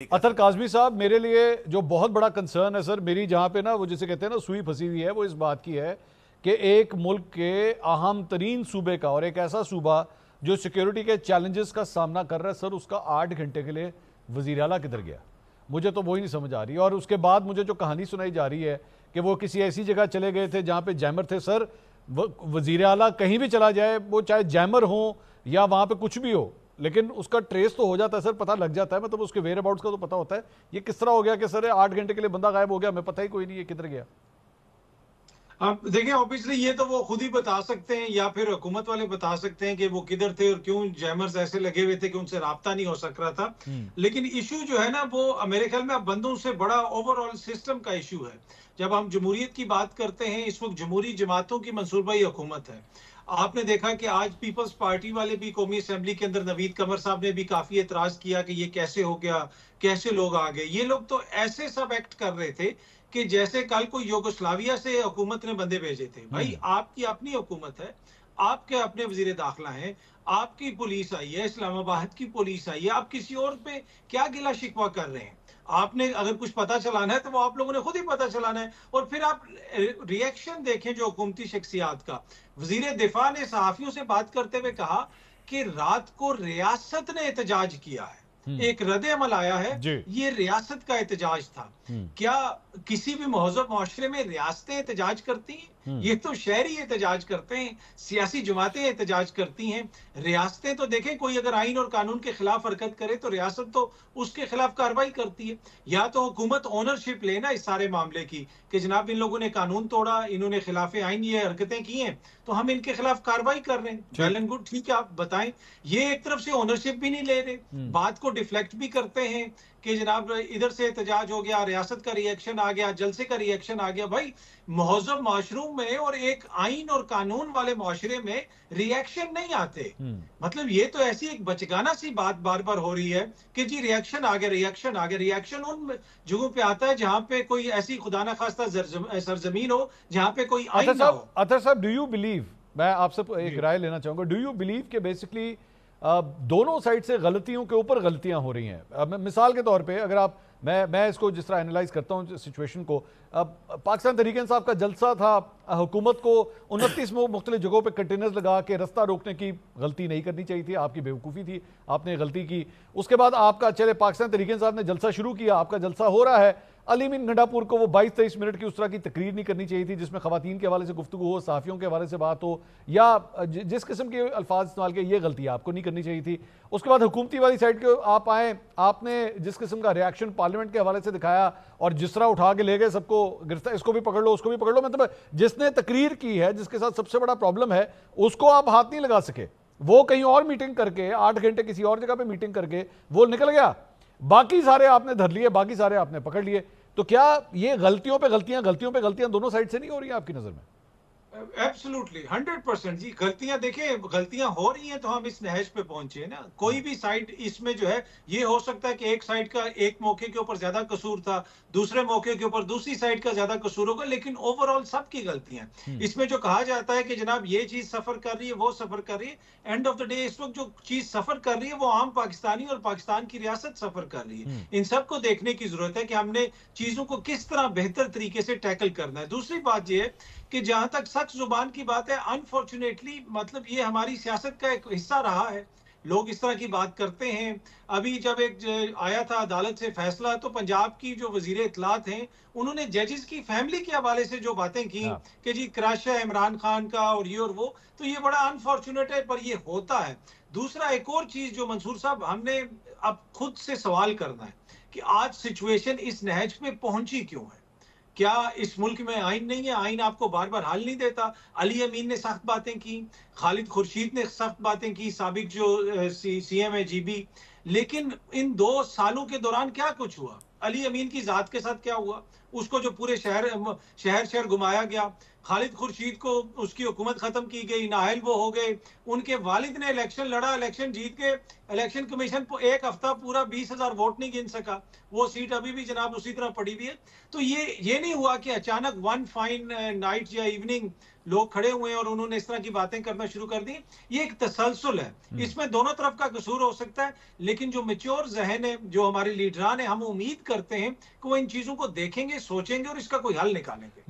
अतर काज़मी साहब, मेरे लिए जो बहुत बड़ा कंसर्न है सर, मेरी जहाँ पे ना वो जिसे कहते हैं ना सुई फंसी हुई है, वो इस बात की है कि एक मुल्क के अहम तरीन सूबे का और एक ऐसा सूबा जो सिक्योरिटी के चैलेंजेस का सामना कर रहा है सर, उसका 8 घंटे के लिए वज़ीर आला किधर गया? मुझे तो वही नहीं समझ आ रही। और उसके बाद मुझे जो कहानी सुनाई जा रही है कि वो किसी ऐसी जगह चले गए थे जहाँ पे जैमर थे। सर, वज़ीर आला कहीं भी चला जाए, वो चाहे जैमर हो या वहाँ पे कुछ भी हो, लेकिन उसका ट्रेस तो हो जाता है सर, पता लग जाता है, मतलब उसके वेयर अबाउट्स का तो पता होता है। ये किस तरह हो गया कि सर 8 घंटे के लिए बंदा गायब हो गया, हमें पता ही कोई नहीं है किधर गया? अब देखिए, ऑब्वियसली ये तो वो खुद ही बता सकते हैं या फिर हुकूमत वाले बता सकते हैं कि वो किधर थे और क्यों जैमर्स ऐसे लगे हुए थे कि उनसे राब्ता नहीं हो सक रहा था। लेकिन इशू जो है ना, वो मेरे ख्याल में अब बंदों से बड़ा ओवरऑल सिस्टम का इशू है। जब हम जमहूरियत की बात करते हैं, इस वक्त जमहूरी जमातों की मंसूबाई हुकूमत है। आपने देखा कि आज पीपल्स पार्टी वाले भी कौमी असेंबली के अंदर नवीद कमर साहब ने भी काफी एतराज किया कि ये कैसे हो गया, कैसे लोग आ गए। ये लोग तो ऐसे सब एक्ट कर रहे थे कि जैसे कल को यूगोस्लाविया से हुकूमत ने बंदे भेजे थे। भाई, आपकी अपनी हुकूमत है, आपके अपने वजीर दाखिला हैं, आपकी पुलिस आई है, इस्लामाबाद की पुलिस आई है, आप किसी और पे क्या गिला शिकवा कर रहे हैं? आपने अगर कुछ पता चलाना है तो वो आप लोगों ने खुद ही पता चलाना है। और फिर आप रिएक्शन देखें जो हुकूमती शख्सियात का। वजीर दिफा ने सहाफियों से बात करते हुए कहा कि रात को रियासत ने एहतजाज किया है, एक रद्द अमल आया है, ये रियासत का एहतजाज था। क्या किसी भी महज़ब माशरे में रियासतें एहतजाज करती हैं? ये तो शहरी एहतजाज करते हैं, सियासी जमातें एहतजाज करती हैं। रियासतें तो देखें, कोई अगर आइन और कानून के खिलाफ हरकत करे तो रियासत तो उसके खिलाफ कार्रवाई करती है। या तो हुकूमत ओनरशिप लेना इस सारे मामले की कि जनाब इन लोगों ने कानून तोड़ा, इन्होंने खिलाफ आइन ये हरकतें की हैं, तो हम इनके खिलाफ कार्रवाई कर रहे हैं। वेल एंड गुड, ठीक है, आप बताएं। ये एक तरफ से ओनरशिप भी नहीं ले रहे, बात को डिफ्लेक्ट भी करते हैं कि जनाब इधर से एहतजाज हो गया, रियासत का रिएक्शन आ गया, जलसे का रिएक्शन आ गया। भाई, महज़ब माशरों में और एक आइन और कानून वाले माशरे में रिएक्शन नहीं आते। मतलब ये तो ऐसी एक बचगाना सी बात बार बार हो रही है कि जी रिएक्शन आ गया, रिएक्शन आ गया। रिएक्शन उन जगहों पे आता है जहां पे कोई ऐसी खुदा ना खास्ता सरजमीन हो जहां पे कोई आइन ना हो। अतर साहब, डू यू बिलीव, मैं आपसे एक राय लेना चाहूंगा, डू यू बिलीव कि बेसिकली दोनों साइड से गलतियों के ऊपर गलतियां हो रही हैं? मिसाल के तौर पे अगर आप, मैं इसको जिस तरह एनालाइज करता हूं सिचुएशन को, पाकिस्तान तहरीक इंसाफ का जलसा था, हुकूमत को 29 मुख्तलिफ जगहों पे कंटेनर्स लगा के रास्ता रोकने की गलती नहीं करनी चाहिए थी, आपकी बेवकूफ़ी थी, आपने गलती की। उसके बाद आपका, चले पाकिस्तान तहरीक इंसाफ ने जलसा शुरू किया, आपका जलसा हो रहा है, अली मीन गंडापुर को वो 22-23 मिनट की उस तरह की तकरीर नहीं करनी चाहिए थी जिसमें खवातीन के हवाले से गुफ्तगू हो, सहाफ़ियों के हवाले से बात हो, या जिस किस्म के अल्फाज इस्तेमाल के, ये गलती आपको नहीं करनी चाहिए थी। उसके बाद हुकूमती वाली साइड के आप आए, आपने जिस किस्म का रिएक्शन पार्लियामेंट के हवाले से दिखाया और जिस तरह उठा के ले गए सबको, गिरफ्तार, इसको भी पकड़ लो उसको भी पकड़ लो, मतलब जिसने तकरीर की है, जिसके साथ सबसे बड़ा प्रॉब्लम है, उसको आप हाथ नहीं लगा सके। वो कहीं और मीटिंग करके 8 घंटे किसी और जगह पे मीटिंग करके वो निकल गया, बाकी सारे आपने धर लिए, बाकी सारे आपने पकड़ लिए। तो क्या ये गलतियों पे गलतियां दोनों साइड से नहीं हो रही हैं आपकी नजर में? एब्सोल्युटली 100% जी। गलतियां देखें, गलतियां हो रही हैं तो हम इस नहज पे पहुंचे ना। कोई भी साइड इसमें जो है, ये हो सकता है कि एक साइड का एक मौके के ऊपर ज्यादा कसूर था, दूसरे मौके के ऊपर दूसरी साइड का ज्यादा कसूर होगा, लेकिन ओवरऑल सबकी गलतियां। इसमें जो कहा जाता है कि जनाब ये चीज सफर कर रही है, वो सफर कर रही है, एंड ऑफ द डे इस वक्त जो चीज सफर कर रही है वो आम पाकिस्तानी और पाकिस्तान की रियासत सफर कर रही है। इन सबको देखने की जरूरत है कि हमने चीजों को किस तरह बेहतर तरीके से टैकल करना है। दूसरी बात यह है कि जहां तक सख्त जुबान की बात है, अनफॉर्चुनेटली मतलब ये हमारी सियासत का एक हिस्सा रहा है, लोग इस तरह की बात करते हैं। अभी जब एक आया था अदालत से फैसला, तो पंजाब की जो वजीर इत्तलात हैं, उन्होंने जजेस की फैमिली के हवाले से जो बातें की कि जी क्रश है इमरान खान का और ये और वो, तो ये बड़ा अनफॉर्चुनेट है, पर ये होता है। दूसरा, एक और चीज जो मंसूर साहब हमने अब खुद से सवाल करना है कि आज सिचुएशन इस नहज पे पहुंची क्यों है? क्या इस मुल्क में आइन नहीं है? आइन आपको बार बार हाल नहीं देता? अली अमीन ने सख्त बातें की, खालिद खुर्शीद ने सख्त बातें की, साबिक जो सीएम है जीबी, लेकिन इन 2 सालों के दौरान क्या कुछ हुआ? علی امین کی ذات کے ساتھ کیا ہوا, اس کو جو پورے شہر گھمایا گیا, خالد خورشید کو اس کی حکومت ختم کی گئی, نااہل وہ ہو گئے, ان کے والد نے الیکشن لڑا, الیکشن جیت کے الیکشن کمیشن ایک ہفتہ پورا 20,000 ووٹ نہیں گن سکا, وہ سیٹ ابھی بھی جناب اسی طرح پڑی ہوئی ہے. تو یہ نہیں ہوا کہ اچانک ون فائن نائٹ یا ایوننگ لوگ کھڑے ہوئے ہیں اور انہوں نے اس طرح کی باتیں کرنا شروع کر دی. یہ ایک تسلسل ہے, اس میں دونوں طرف کا قصور ہو سکتا ہے, لیکن جو میچور ذہن ہے, جو ہمارے لیڈران ہیں, ہم امید کرتے ہیں کہ وہ ان چیزوں کو دیکھیں گے, سوچیں گے اور اس کا کوئی حل نکالیں گے.